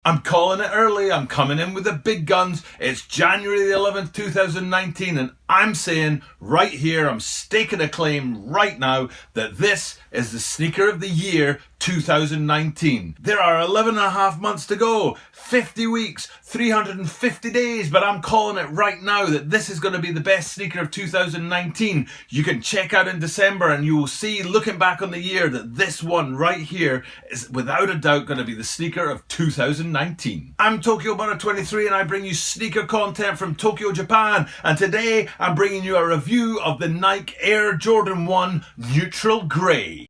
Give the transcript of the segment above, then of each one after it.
I'm calling it early, I'm coming in with the big guns. It's January the 11th, 2019, and I'm saying right here, I'm staking a claim right now that this is the sneaker of the year 2019. There are 11 and a half months to go, 50 weeks, 350 days, but I'm calling it right now that this is going to be the best sneaker of 2019. You can check out in December and you will see, looking back on the year, that this one right here is without a doubt going to be the sneaker of 2019. I'm Tokyo Bunner 23 and I bring you sneaker content from Tokyo, Japan, and today I'm bringing you a review of the Nike Air Jordan 1 Neutral Grey.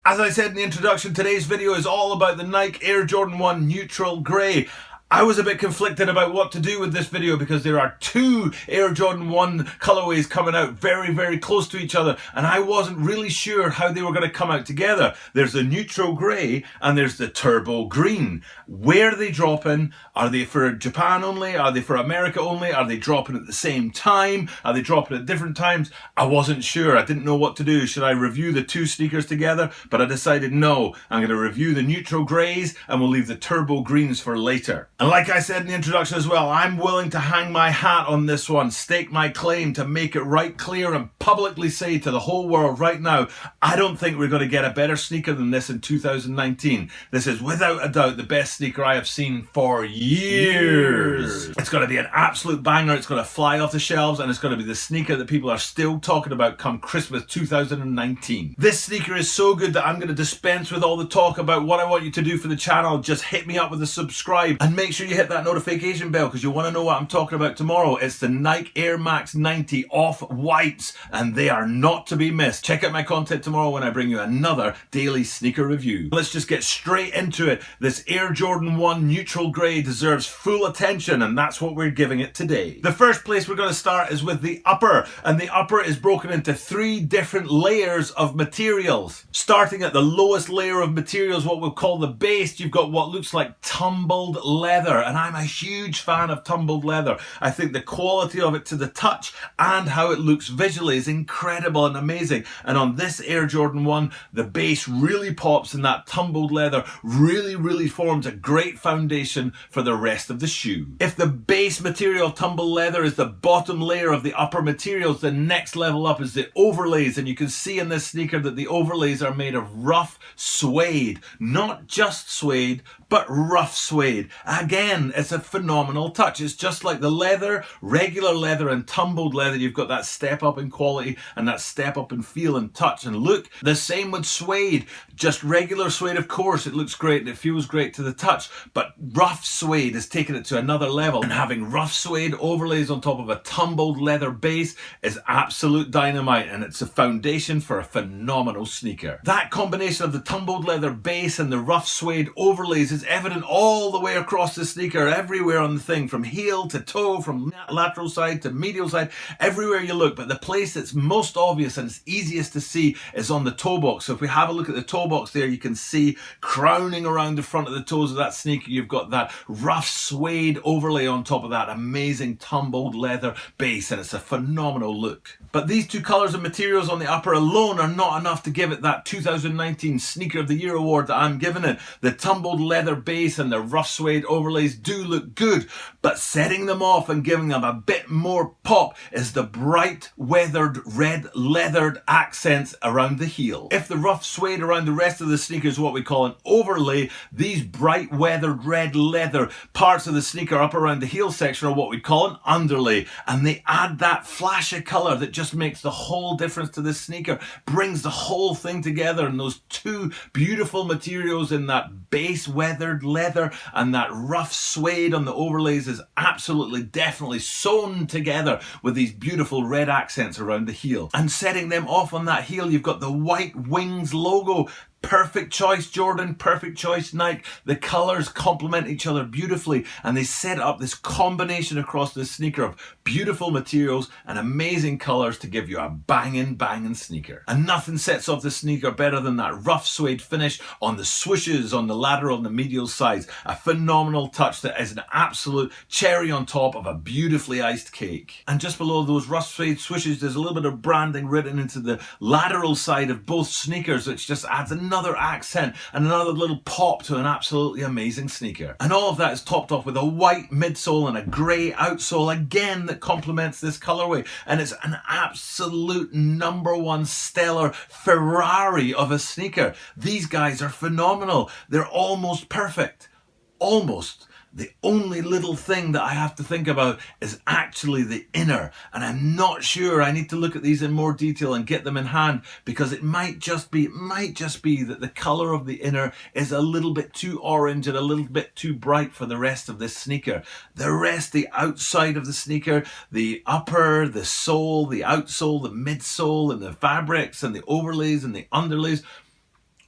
As I said in the introduction, today's video is all about the Nike Air Jordan 1 Neutral Grey. I was a bit conflicted about what to do with this video because there are two Air Jordan 1 colorways coming out very, very close to each other, and I wasn't really sure how they were going to come out together. There's the neutral grey and there's the turbo green. Where are they dropping? Are they for Japan only? Are they for America only? Are they dropping at the same time? Are they dropping at different times? I wasn't sure. I didn't know what to do. Should I review the two sneakers together? But I decided no. I'm going to review the neutral greys and we'll leave the turbo greens for later. And like I said in the introduction as well, I'm willing to hang my hat on this one, stake my claim to make it right clear and publicly say to the whole world right now, I don't think we're going to get a better sneaker than this in 2019. This is without a doubt the best sneaker I have seen for years. It's going to be an absolute banger. It's going to fly off the shelves and it's going to be the sneaker that people are still talking about come Christmas 2019. This sneaker is so good that I'm going to dispense with all the talk about what I want you to do for the channel. Just hit me up with a subscribe and make sure you hit that notification bell because you want to know what I'm talking about tomorrow. It's the Nike Air Max 90 Off-Whites and they are not to be missed. Check out my content tomorrow when I bring you another daily sneaker review. Let's just get straight into it. This Air Jordan 1 Neutral Grey deserves full attention and that's what we're giving it today. The first place we're going to start is with the upper, and the upper is broken into three different layers of materials. Starting at the lowest layer of materials, what we'll call the base, you've got what looks like tumbled leather. And I'm a huge fan of tumbled leather. I think the quality of it to the touch and how it looks visually is incredible and amazing. And on this Air Jordan 1, the base really pops and that tumbled leather really forms a great foundation for the rest of the shoe. If the base material of tumbled leather is the bottom layer of the upper materials, the next level up is the overlays. And you can see in this sneaker that the overlays are made of rough suede. Not just suede, but rough suede. Again, it's a phenomenal touch. It's just like the leather, regular leather and tumbled leather. You've got that step up in quality and that step up in feel and touch and look. The same with suede. Just regular suede, of course, it looks great and it feels great to the touch, but rough suede is taking it to another level, and having rough suede overlays on top of a tumbled leather base is absolute dynamite, and it's a foundation for a phenomenal sneaker. That combination of the tumbled leather base and the rough suede overlays is evident all the way across the sneaker, everywhere on the thing, from heel to toe, from lateral side to medial side, everywhere you look. But the place that's most obvious and it's easiest to see is on the toe box. So if we have a look at the toe box there, you can see crowning around the front of the toes of that sneaker, you've got that rough suede overlay on top of that amazing tumbled leather base, and it's a phenomenal look. But these two colors and materials on the upper alone are not enough to give it that 2019 Sneaker of the Year award that I'm giving it. The tumbled leather base and the rough suede overlays do look good, but setting them off and giving them a bit more pop is the bright weathered red leathered accents around the heel. If the rough suede around the rest of the sneaker is what we call an overlay, these bright weathered red leather parts of the sneaker up around the heel section are what we call an underlay, and they add that flash of color that just makes the whole difference to this sneaker, brings the whole thing together. And those two beautiful materials in that base weathered leather and that rough suede on the overlays is absolutely definitely sewn together with these beautiful red accents around the heel. And setting them off on that heel, you've got the white wings logo. Perfect choice Jordan, perfect choice Nike. The colors complement each other beautifully and they set up this combination across the sneaker of beautiful materials and amazing colors to give you a banging sneaker. And nothing sets off the sneaker better than that rough suede finish on the swooshes, on the lateral and the medial sides. A phenomenal touch that is an absolute cherry on top of a beautifully iced cake. And just below those rough suede swooshes, there's a little bit of branding written into the lateral side of both sneakers, which just adds a another accent and another little pop to an absolutely amazing sneaker. And all of that is topped off with a white midsole and a grey outsole again that complements this colorway, and it's an absolute #1 stellar Ferrari of a sneaker. These guys are phenomenal. They're almost perfect. Almost. The only little thing that I have to think about is actually the inner, and I'm not sure. I need to look at these in more detail and get them in hand, because it might just be that the color of the inner is a little bit too orange and a little bit too bright for the rest of this sneaker. The rest, the outside of the sneaker, the upper, the sole, the outsole, the midsole, and the fabrics and the overlays and the underlays,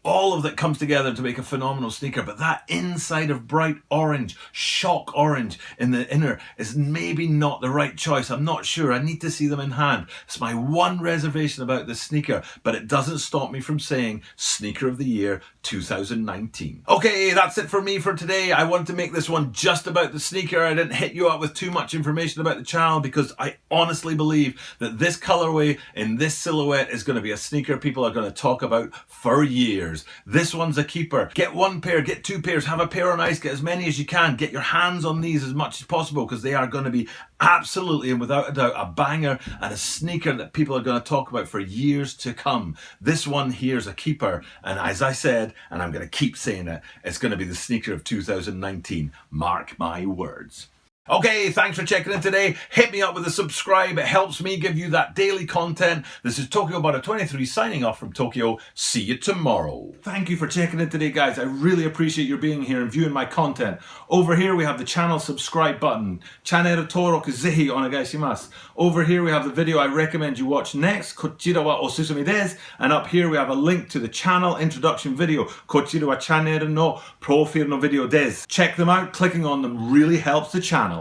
all of that comes together to make a phenomenal sneaker. But that inside of bright orange, shock orange in the inner is maybe not the right choice. I'm not sure. I need to see them in hand. It's my one reservation about this sneaker, but it doesn't stop me from saying Sneaker of the Year 2019. Okay, that's it for me for today. I wanted to make this one just about the sneaker. I didn't hit you up with too much information about the channel, because I honestly believe that this colorway in this silhouette is going to be a sneaker people are going to talk about for years. This one's a keeper. Get one pair, get two pairs, have a pair on ice, get as many as you can. Get your hands on these as much as possible, because they are going to be absolutely and without a doubt a banger and a sneaker that people are going to talk about for years to come. This one here is a keeper, and as I said, and I'm going to keep saying it, it's going to be the sneaker of 2019. Mark my words. Okay, thanks for checking in today. Hit me up with a subscribe. It helps me give you that daily content. This is Tokyo Butter 23 signing off from Tokyo. See you tomorrow. Thank you for checking in today, guys. I really appreciate your being here and viewing my content. Over here we have the channel subscribe button. Channel登録ぜひお願いします. Over here we have the video I recommend you watch next. こちらはおすすめです. And up here we have a link to the channel introduction video. こちらはチャンネルのプロフィールのvideoです. Check them out. Clicking on them really helps the channel.